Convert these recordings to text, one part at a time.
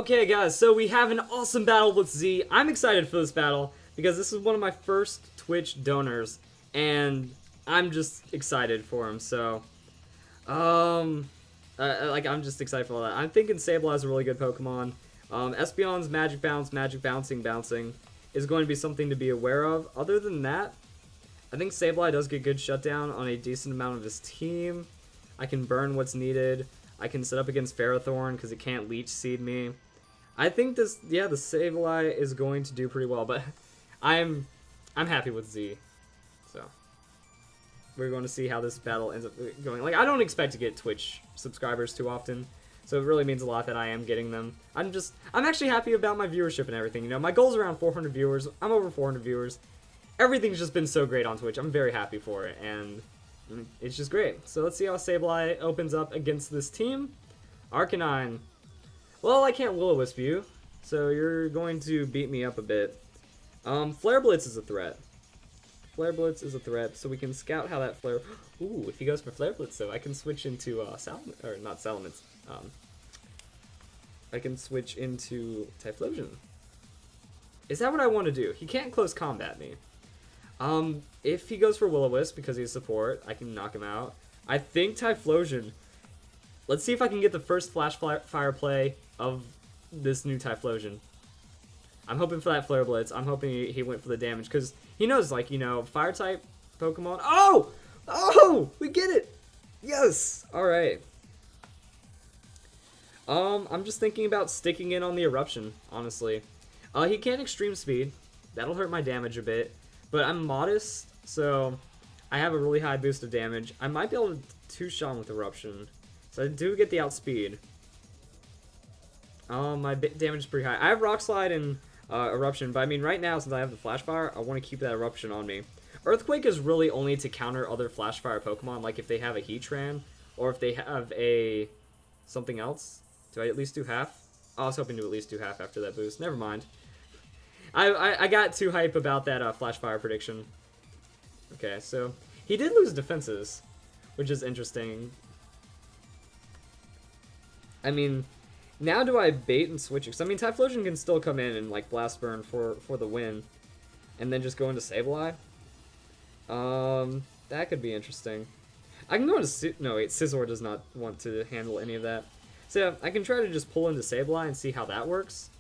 Okay guys, so we have an awesome battle with Z. I'm excited for this battle because this is one of my first Twitch donors and I'm just excited for him. So, I'm just excited for all that. I'm thinking Sableye is a really good Pokemon. Espeon's Magic Bounce, Magic Bouncing is going to be something to be aware of. Other than that, I think Sableye does get good shutdown on a decent amount of his team. I can burn what's needed. I can set up against Ferrothorn because it can't Leech Seed me. I think the Sableye is going to do pretty well, but I'm happy with Z. So we're going to see how this battle ends up going. Like, I don't expect to get Twitch subscribers too often, so it really means a lot that I am getting them. I'm actually happy about my viewership and everything. You know, my goal's around 400 viewers. I'm over 400 viewers. Everything's just been so great on Twitch. I'm very happy for it, and it's just great. So let's see how Sableye opens up against this team. Arcanine. Well, I can't Will-O-Wisp you, so you're going to beat me up a bit. Flare Blitz is a threat. Flare Blitz is a threat, so we can scout how that Flare... Ooh, if he goes for Flare Blitz, though, I can switch into, or not Salamence. I can switch into Typhlosion. Is that what I want to do? He can't close combat me. If he goes for Will-O-Wisp because he's support, I can knock him out. I think Typhlosion. Let's see if I can get the first Flash Fire play of this new Typhlosion. I'm hoping for that Flare Blitz. I'm hoping he went for the damage because he knows, like, you know, Fire type Pokemon. Oh! Oh! We get it! Yes! Alright. I'm just thinking about sticking in on the Eruption, honestly. He can't Extreme Speed. That'll hurt my damage a bit. But I'm modest, so I have a really high boost of damage. I might be able to two-shot with Eruption. So I do get the outspeed. My damage is pretty high. I have Rock Slide and Eruption, but I mean right now, since I have the Flash Fire, I want to keep that Eruption on me. Earthquake is really only to counter other Flash Fire Pokemon, like if they have a Heatran, or if they have a something else. Do I at least do half? I was hoping to at least do half after that boost. Never mind. I got too hype about that Flash Fire prediction. Okay, so he did lose defenses, which is interesting. I mean, now do I bait and switch? Because I mean, Typhlosion can still come in and like Blast Burn for the win, and then just go into Sableye. That could be interesting. I can go into no wait, Scizor does not want to handle any of that. So yeah, I can try to just pull into Sableye and see how that works.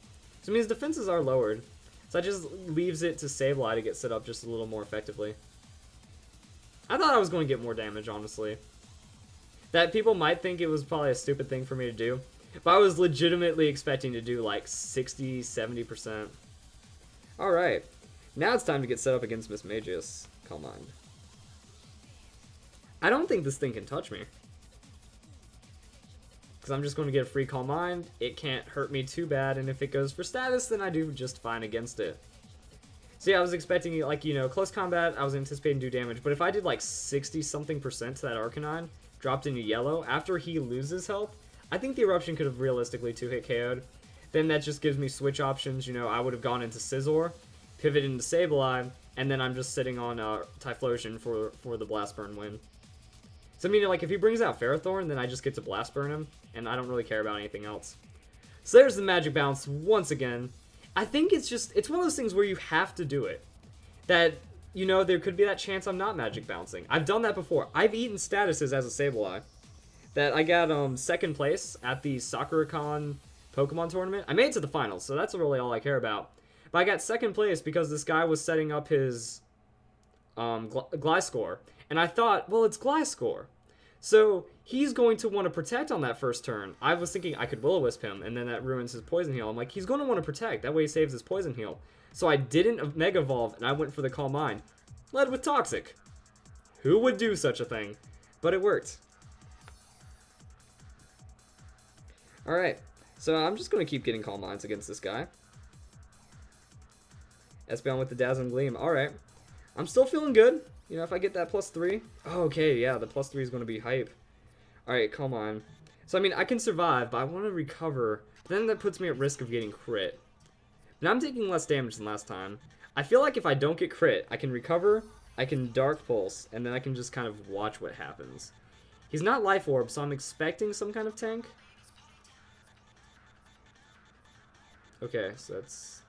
So I mean, his defenses are lowered. So that just leaves it to Sableye to get set up just a little more effectively. I thought I was going to get more damage, honestly. That people might think it was probably a stupid thing for me to do. But I was legitimately expecting to do like 60, 70%. Alright. Now it's time to get set up against Miss Magius. Calm Mind. I don't think this thing can touch me. Because I'm just going to get a free Calm Mind. It can't hurt me too bad, and if it goes for status, then I do just fine against it. So yeah, I was expecting, like, you know, close combat, I was anticipating to do damage, but if I did like 60-something% to that Arcanine, dropped into yellow, after he loses health, I think the Eruption could have realistically 2-hit KO'd. Then that just gives me switch options, you know, I would have gone into Scizor, pivot into Sableye, and then I'm just sitting on Typhlosion for the Blast Burn win. So I mean, like, if he brings out Ferrothorn, then I just get to Blast Burn him, and I don't really care about anything else. So there's the Magic Bounce once again. I think it's one of those things where you have to do it. That, you know, there could be that chance I'm not Magic Bouncing. I've done that before. I've eaten statuses as a Sableye. That I got second place at the Sakura-Con Pokemon tournament. I made it to the finals, so that's really all I care about. But I got second place because this guy was setting up his Gliscor. And I thought, well, it's Gliscor. So he's going to want to protect on that first turn. I was thinking I could Will-O-Wisp him, and then that ruins his Poison Heal. I'm like, he's going to want to protect. That way he saves his Poison Heal. So I didn't Mega Evolve, and I went for the Calm Mind. Led with Toxic. Who would do such a thing? But it worked. Alright, so I'm just going to keep getting Calm Minds against this guy. Espeon with the Dazzling Gleam. Alright. I'm still feeling good. You know, if I get that +3. Oh, okay, yeah, the +3 is going to be hype. Alright, come on. So, I mean, I can survive, but I want to recover. But then that puts me at risk of getting crit. Now I'm taking less damage than last time. I feel like if I don't get crit, I can recover, I can Dark Pulse, and then I can just kind of watch what happens. He's not Life Orb, so I'm expecting some kind of tank. Okay, so that's...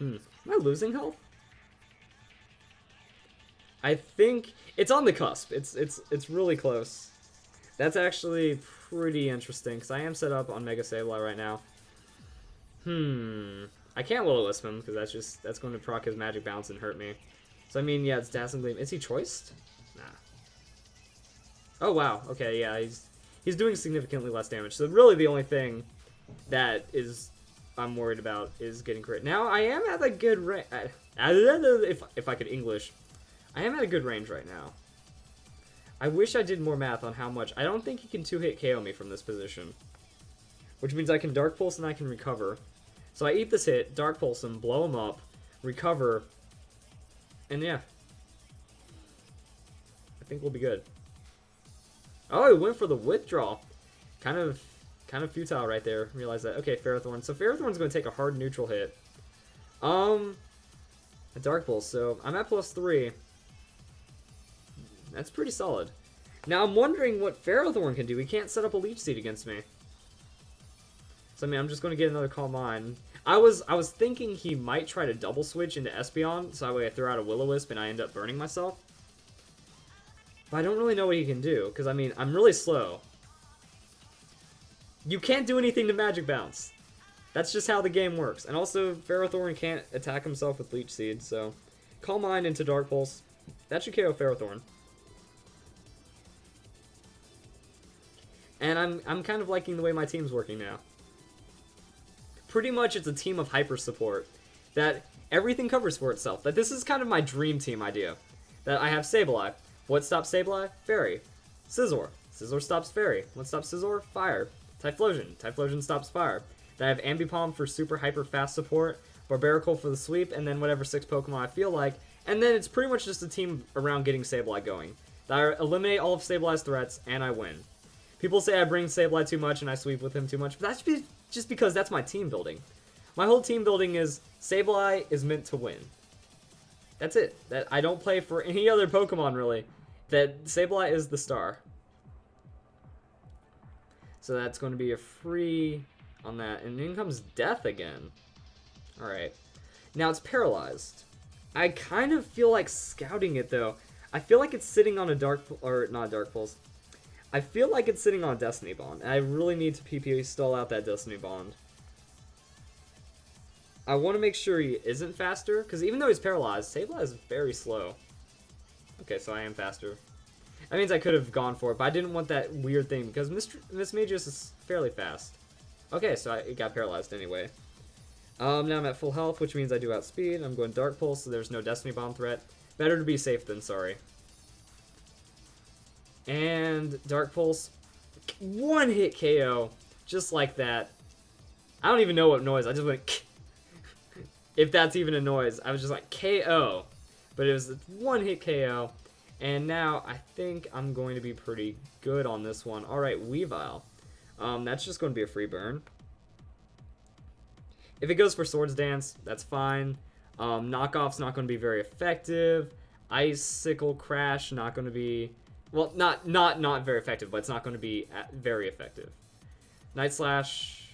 Am I losing health? I think it's on the cusp. It's really close. That's actually pretty interesting, because I am set up on Mega Sableye right now. I can't Will-O-Wisp him, because that's going to proc his Magic Bounce and hurt me. So, I mean, yeah, it's Dazzling Gleam. Is he choiced? Nah. Oh, wow. Okay, yeah, he's doing significantly less damage. So, really, the only thing that I'm worried about is getting crit. Now, I am at a good range. If I could English. I am at a good range right now. I wish I did more math on how much. I don't think he can 2-hit KO me from this position. Which means I can Dark Pulse and I can recover. So I eat this hit, Dark Pulse him, blow him up, recover, and yeah. I think we'll be good. Oh, he went for the withdrawal. Kind of futile right there. Realize that. Okay, Ferrothorn. So Ferrothorn's going to take a hard neutral hit. A Dark Pulse. So I'm at +3. That's pretty solid. Now I'm wondering what Ferrothorn can do. He can't set up a Leech Seed against me. So I mean, I'm just going to get another Calm Mind. I was thinking he might try to double switch into Espeon, so that way I throw out a Will-O-Wisp and I end up burning myself. But I don't really know what he can do, because I mean, I'm really slow. You can't do anything to Magic Bounce. That's just how the game works. And also, Ferrothorn can't attack himself with Leech Seed, so Calm Mind into Dark Pulse. That should KO Ferrothorn. And I'm kind of liking the way my team's working now. Pretty much it's a team of hyper support that everything covers for itself. That this is kind of my dream team idea. That I have Sableye. What stops Sableye? Fairy. Scizor. Scizor stops Fairy. What stops Scizor? Fire. Typhlosion. Typhlosion stops Fire. Then I have Ambipom for super hyper fast support, Barbaracle for the sweep, and then whatever 6 Pokemon I feel like. And then it's pretty much just a team around getting Sableye going. That I eliminate all of Sableye's threats, and I win. People say I bring Sableye too much and I sweep with him too much, but that's just because that's my team building. My whole team building is Sableye is meant to win. That's it. That I don't play for any other Pokemon, really. That Sableye is the star. So that's going to be a free on that. And in comes Death again. Alright. Now it's paralyzed. I kind of feel like scouting it, though. I feel like it's sitting on a not Dark Pulse. I feel like it's sitting on a Destiny Bond, and I really need to PP stall out that Destiny Bond. I want to make sure he isn't faster, because even though he's paralyzed, Sableye is very slow. Okay, so I am faster. That means I could have gone for it, but I didn't want that weird thing, because Miss Magius is fairly fast. Okay, so it got paralyzed anyway. Now I'm at full health, which means I do outspeed. I'm going Dark Pulse, so there's no Destiny Bomb threat. Better to be safe than sorry. And Dark Pulse, 1-hit KO, just like that. I don't even know what noise, I just went if that's even a noise. I was just like KO, but it was a 1-hit KO. And now I think I'm going to be pretty good on this one. Alright, Weavile. That's just going to be a free burn. If it goes for Swords Dance, that's fine. Knockoff's not going to be very effective. Icicle Crash, not going to be... Well, not very effective, but it's not going to be very effective. Night Slash...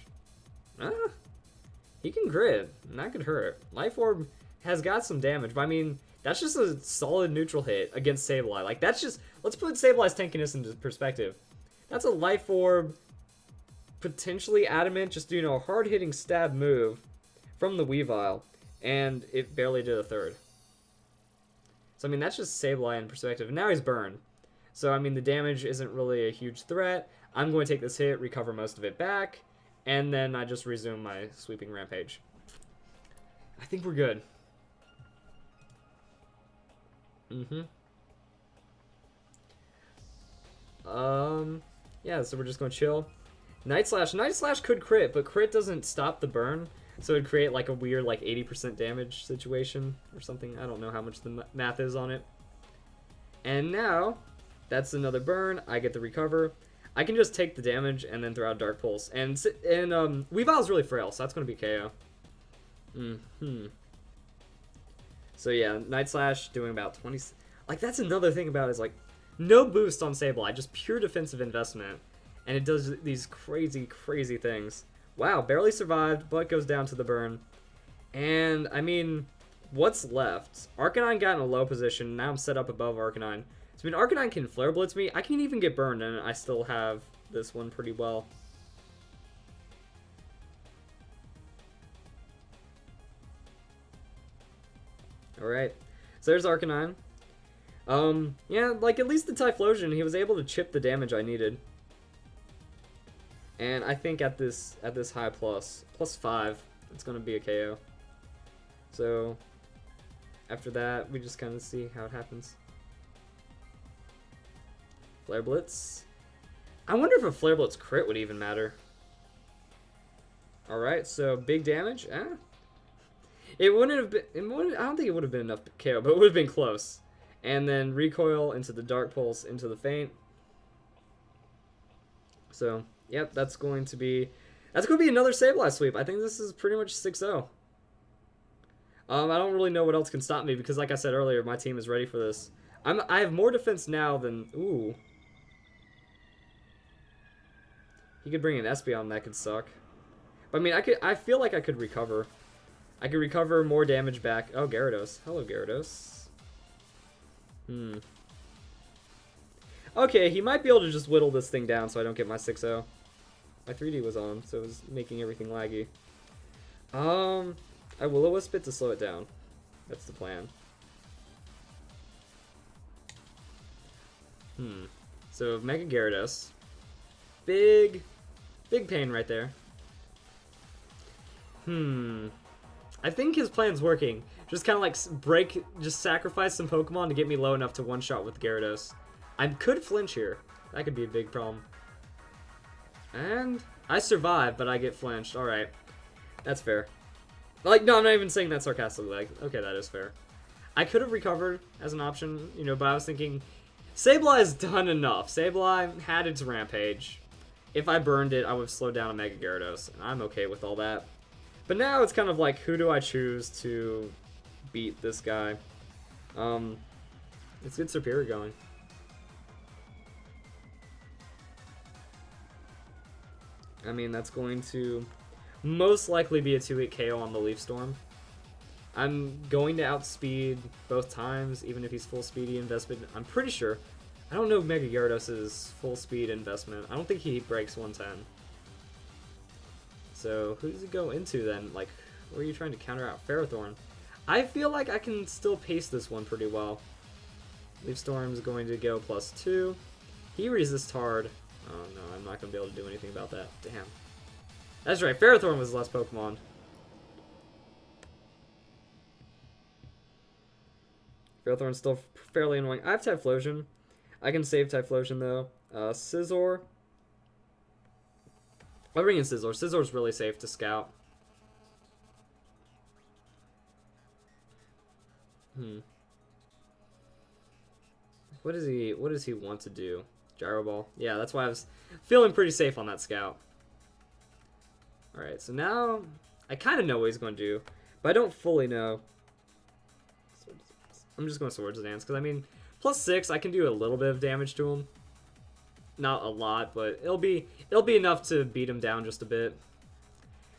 he can crit, and that could hurt. Life Orb has got some damage, but I mean, that's just a solid neutral hit against Sableye. Like, that's just... Let's put Sableye's tankiness into perspective. That's a Life Orb, potentially Adamant, just, you know, a hard-hitting stab move from the Weavile, and it barely did a third. So, I mean, that's just Sableye in perspective. And now he's burned. So, I mean, the damage isn't really a huge threat. I'm going to take this hit, recover most of it back, and then I just resume my sweeping rampage. I think we're good. Yeah, so we're just going to chill. Night Slash. Night Slash could crit, but crit doesn't stop the burn. So it'd create like a weird like 80% damage situation or something. I don't know how much the math is on it. And now, that's another burn. I get the recover. I can just take the damage and then throw out Dark Pulse. And Weavile's really frail, so that's going to be KO. So yeah, Night Slash doing about 20... Like, that's another thing about it is, like, no boost on Sableye, just pure defensive investment. And it does these crazy, crazy things. Wow, barely survived, but goes down to the burn. And, I mean, what's left? Arcanine got in a low position. Now I'm set up above Arcanine. So, I mean, Arcanine can Flare Blitz me. I can even get burned, and I still have this one pretty well. Alright. So, there's Arcanine. Yeah, like, at least the Typhlosion, he was able to chip the damage I needed. And I think at this high plus 5, it's going to be a KO. So, after that, we just kind of see how it happens. Flare Blitz. I wonder if a Flare Blitz crit would even matter. Alright, so big damage. It wouldn't have been... I don't think it would have been enough KO, but it would have been close. And then recoil into the Dark Pulse, into the Feint. So, yep, that's going to be another Sableye sweep. I think this is pretty much 6-0. I don't really know what else can stop me because, like I said earlier, my team is ready for this. I have more defense now than... Ooh. He could bring an Espeon, that could suck. But, I mean, I feel like I could recover. I could recover more damage back. Oh, Gyarados. Hello, Gyarados. Okay, he might be able to just whittle this thing down so I don't get my 6-0. My 3D was on, so it was making everything laggy. I Will-O-Wisp it to slow it down. That's the plan. So, Mega Gyarados. Big pain right there. I think his plan's working. Just kind of like just sacrifice some Pokemon to get me low enough to one-shot with Gyarados. I could flinch here. That could be a big problem. And I survive, but I get flinched. Alright. That's fair. Like, no, I'm not even saying that sarcastically. Like, okay, that is fair. I could have recovered as an option, you know, but I was thinking, Sableye's done enough. Sableye had its Rampage. If I burned it, I would have slowed down a Mega Gyarados, and I'm okay with all that. But now it's kind of like, who do I choose to beat this guy? Let's get Superior going. I mean, that's going to most likely be a 2-hit KO on the Leaf Storm. I'm going to outspeed both times, even if he's full speedy investment. I'm pretty sure. I don't know Mega Gyarados' full speed investment. I don't think he breaks 110. So, who does he go into then? Like, where are you trying to counter out? Ferrothorn. I feel like I can still pace this one pretty well. Leaf Storm's going to go +2. He resists hard. Oh no, I'm not going to be able to do anything about that. Damn. That's right, Ferrothorn was the last Pokemon. Ferrothorn's still fairly annoying. I have Typhlosion. I can save Typhlosion though. Scizor. I'll bring in Scizor. Scizzor's really safe to scout. What does he want to do? Gyro Ball. Yeah, that's why I was feeling pretty safe on that scout. Alright, so now I kind of know what he's going to do, but I don't fully know. I'm just going Swords Dance because I mean, +6, I can do a little bit of damage to him. Not a lot, but it'll be enough to beat him down just a bit.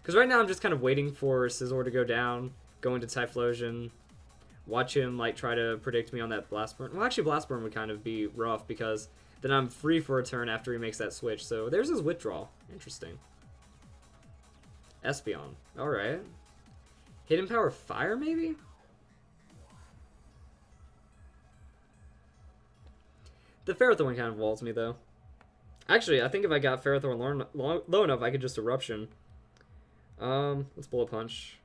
Because right now I'm just kind of waiting for Scizor to go down, go into Typhlosion, watch him like try to predict me on that Blast Burn. Well, actually Blast Burn would kind of be rough because then I'm free for a turn after he makes that switch. So there's his withdrawal. Interesting. Espeon. Alright. Hidden Power Fire, maybe? The Ferrothorn kind of walls me, though. Actually, I think if I got Ferrothorn low enough, I could just Eruption. Let's Bullet Punch.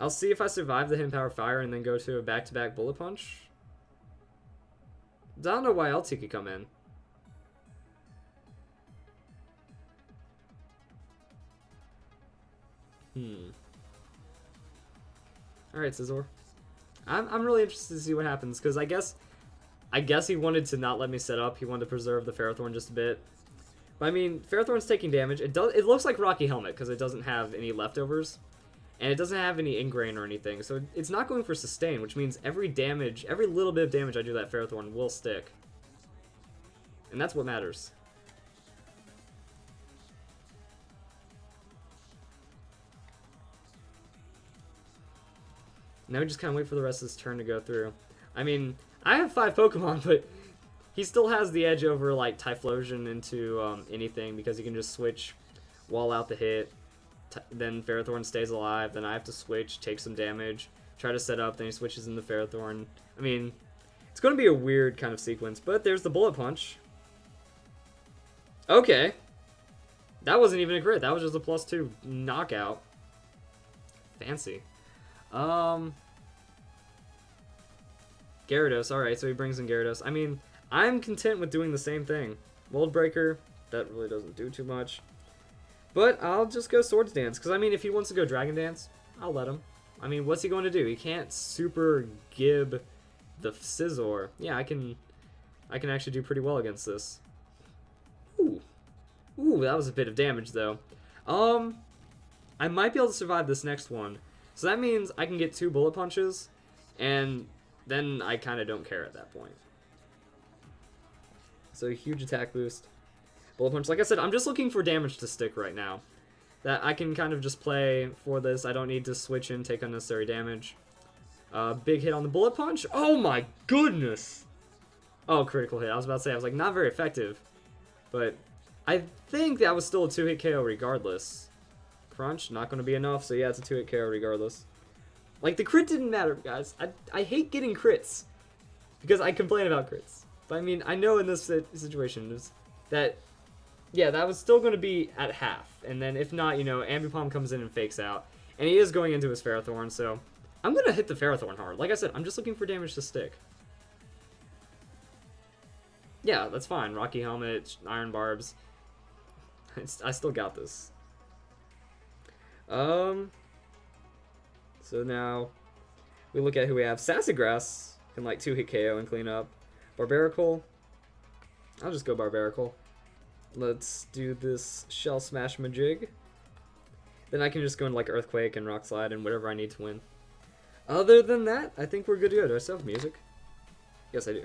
I'll see if I survive the Hidden Power Fire and then go to a back-to-back Bullet Punch. I don't know why else he could come in. Alright, Scizor. I'm really interested to see what happens, because I guess he wanted to not let me set up. He wanted to preserve the Ferrothorn just a bit. But I mean, Ferrothorn's taking damage. It looks like Rocky Helmet, because it doesn't have any leftovers. And it doesn't have any Ingrain or anything. So it's not going for Sustain, which means every little bit of damage I do to that Ferrothorn will stick. And that's what matters. Now we just kind of wait for the rest of his turn to go through. I mean, I have 5 Pokemon, but he still has the edge over, like, Typhlosion into anything, because he can just switch, wall out the hit, then Ferrothorn stays alive, then I have to switch, take some damage, try to set up, then he switches into Ferrothorn. I mean, it's going to be a weird kind of sequence, but there's the Bullet Punch. Okay. That wasn't even a crit, that was just a +2 knockout. Fancy. Gyarados, alright, so he brings in Gyarados. I mean, I'm content with doing the same thing. Mold Breaker, that really doesn't do too much. But I'll just go Swords Dance, because I mean, if he wants to go Dragon Dance, I'll let him. I mean, what's he going to do? He can't Super Gib the Scizor. Yeah, I can actually do pretty well against this. Ooh. Ooh, that was a bit of damage, though. I might be able to survive this next one. So that means I can get 2 Bullet Punches, and then I kind of don't care at that point. So a huge attack boost. Bullet Punch. Like I said, I'm just looking for damage to stick right now. That I can kind of just play for this. I don't need to switch in, take unnecessary damage. Big hit on the Bullet Punch. Oh my goodness! Oh, critical hit. I was about to say, I was like, not very effective. But I think that was still a 2-hit KO regardless. Crunch, not going to be enough, so yeah, it's a 2-hit KO regardless. Like, the crit didn't matter, guys. I hate getting crits, because I complain about crits. But I mean, I know in this situation that, yeah, that was still going to be at half. And then if not, you know, Ambipom comes in and fakes out. And he is going into his Ferrothorn, so I'm going to hit the Ferrothorn hard. Like I said, I'm just looking for damage to stick. Yeah, that's fine. Rocky Helmet, Iron Barbs. I still got this. So now we look at who we have. Sassafras can like 2-hit KO and clean up. Barbaracle. I'll just go Barbaracle. Let's do this Shell Smash Majig. Then I can just go into like Earthquake and Rock Slide and whatever I need to win. Other than that, I think we're good to go. Do I still have music? Yes, I do.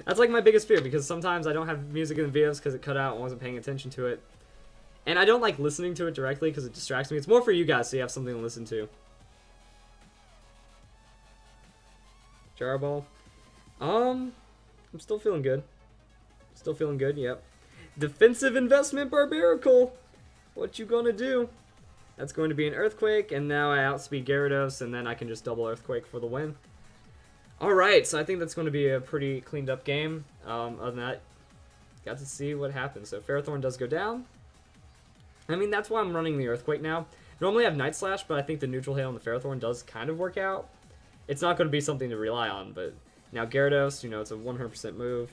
That's like my biggest fear, because sometimes I don't have music in the videos because it cut out and wasn't paying attention to it. And I don't like listening to it directly because it distracts me. It's more for you guys so you have something to listen to. Charball. I'm still feeling good. Still feeling good, yep. Defensive investment Barbaracle. What you gonna do? That's going to be an Earthquake, and now I outspeed Gyarados, and then I can just double Earthquake for the win. Alright, so I think that's going to be a pretty cleaned up game. Other than that, got to see what happens. So Ferrothorn does go down. I mean, that's why I'm running the Earthquake now. Normally I have Night Slash, but I think the neutral hit on the Ferrothorn does kind of work out. It's not going to be something to rely on, but now Gyarados, you know, it's a 100% move.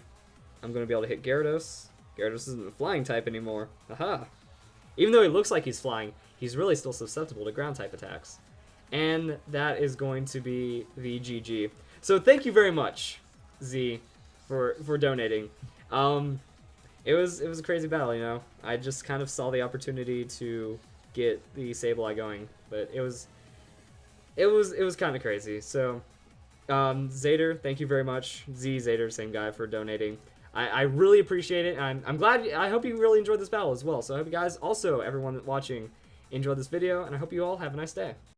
I'm going to be able to hit Gyarados. Gyarados isn't a flying type anymore. Aha! Even though he looks like he's flying, he's really still susceptible to ground type attacks. And that is going to be the GG. So thank you very much, Z, for donating. It was a crazy battle, you know. I just kind of saw the opportunity to get the Sableye going, but it was kind of crazy. So Zader, thank you very much. Z Zader, same guy, for donating. I really appreciate it. I'm glad. I hope you really enjoyed this battle as well. So I hope you guys, also everyone watching, enjoyed this video, and I hope you all have a nice day.